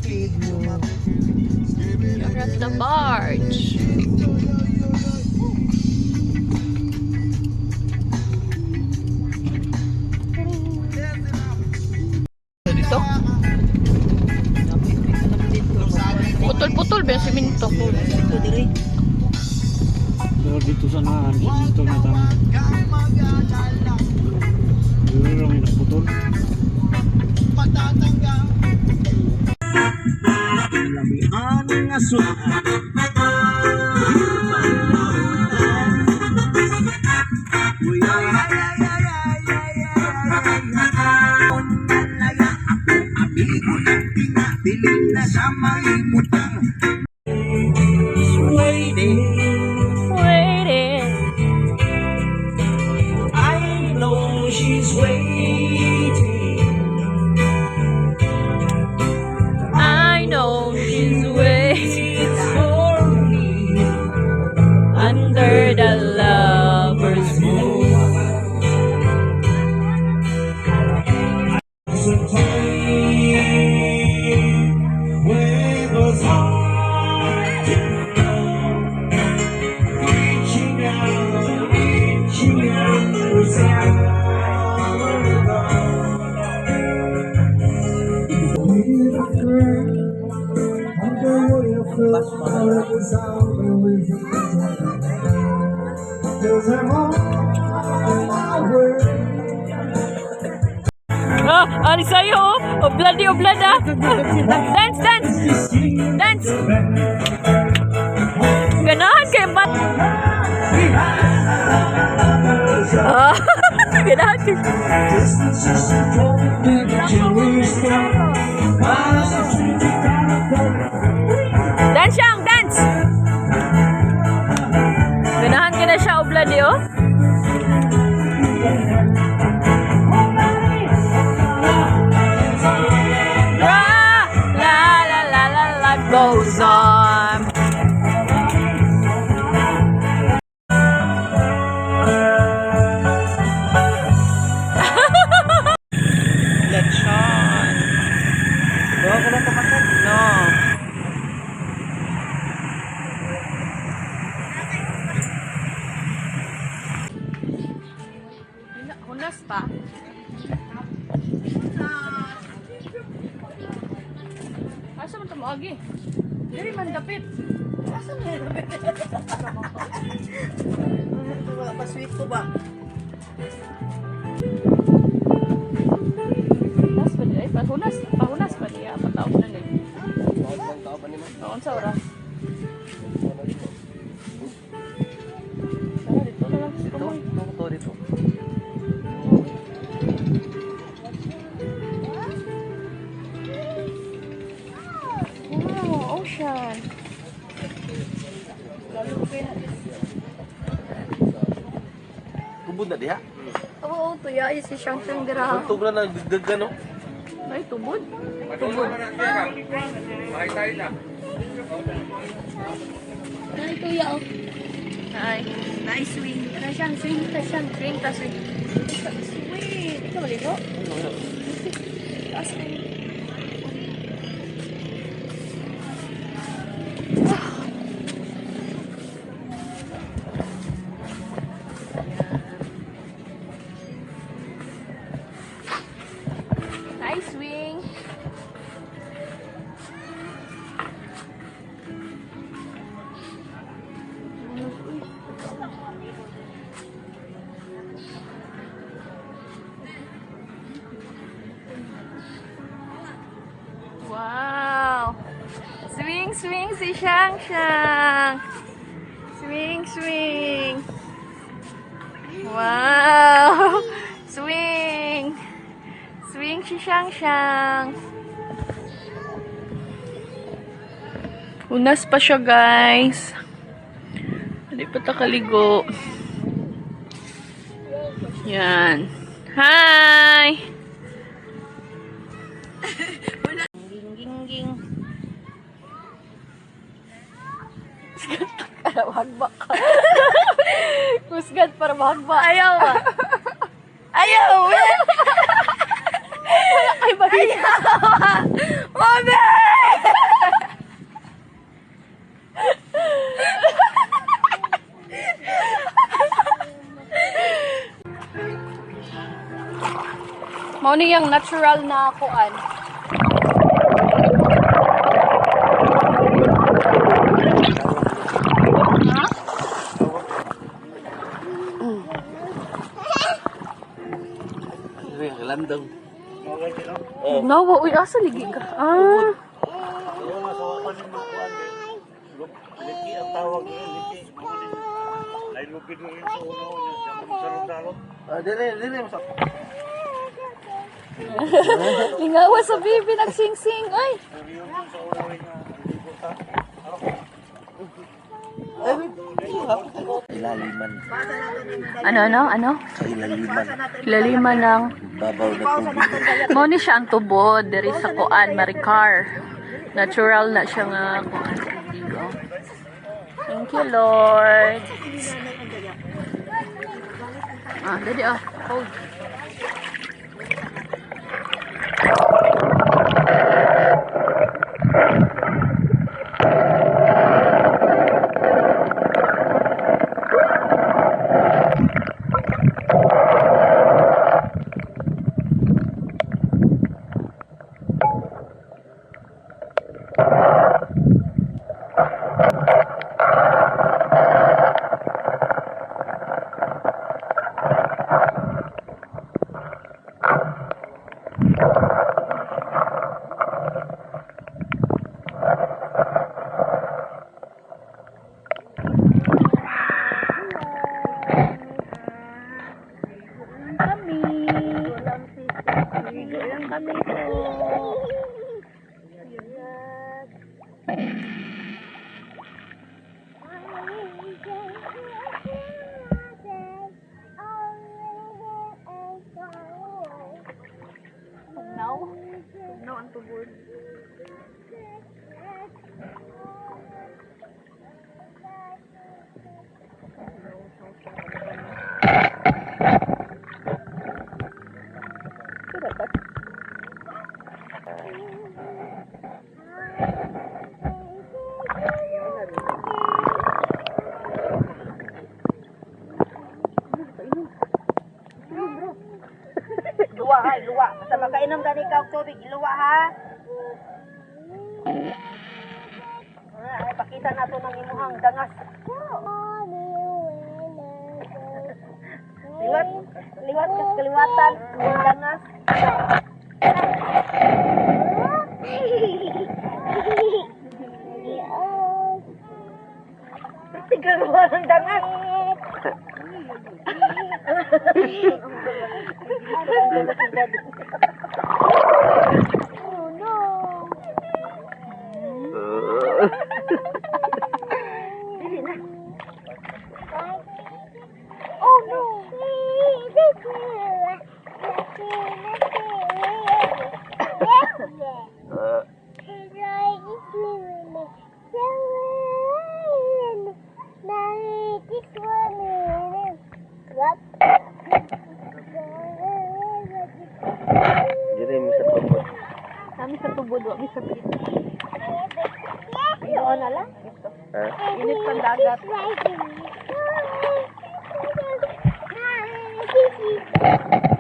You're at the barge. Dito? Putol-putol ba yung siminto? Dito dire. Pero dito sa naan, dito na tama. Dito lang yung putol. Lamian nga suha. Waiting. I know she's waiting. I know she's waiting For me. under the lover's moon. Some time when it was hard to know. Reaching out was hour ago. Ano sa'yo? Oblad ah. Dance, dance. Dance. Ganahan kayo ba? Ganahan kayo. Dance siyang, dance. Ganahan ka na siya, oblad oh. Goes on. Lechon. Bawa ko lang pamakan. No. Hunas pa. Asa man tumuagi? Diri man dapit. Asa man dapit? Pasweet ko ba? Hunas pa di ay pahunas pa diya pataw na ni. Taon sa oras. Sana dito na lang si Kumoy. Dito, dito. Wow, ocean. Tubod na diha. Oo, tuya is si Shang Shang dira. Tug na nagdagdag no. Ay, tubod. Tubod. Ay, tuya oh. Ay. Nice swing. Tasyang swing, tasyang swing, tasyang. Sweet. Ikaw maligo? Taas na yun. Nice swing. Wow! Swing, swing si Shang Shang! Swing, swing! Wow! Swing! Swing si Shang Shang! Unas pa siya, guys. Hindi pa takaligo. Yan. Hi! Ging. Para maghagba ka. Kusgat para maghagba. Ayaw ba? Ayaw! Wala kayo ba? Ayaw! Mami! Mao ni yang natural na kuan. Ha? Landong. No, uy, asa ligi ka? Ah. Liki ang tawag nila, liki. Ay lupid rin sa uno niya. Sarong-dalot. Dili. Ingawa sa bibi nagsing-sing. Ay. Seryo mo sa uno niya. Ilaliman. Ano? Sa ilaliman. Ilaliman ng Babaw na tubig. mao ni siya ang tubod diri sa kuan Maricar. Natural na siya nga kuan sa tubig. Oh. Thank you, Lord. Dali hold. Now ang tubod. Luwa. Basta makainom ka ni ikaw tubig, luwa ha. Ay, pakita nato ng imuhang dangas. Liwat kas kaliwatan, yung dangas. Tignan mo ng dangas. Oh no. Dili na. Oh no. Dili mo sa tubod. Kami sa tubod, wag sa pit. Doon na lang. Init pang dagat. Ito.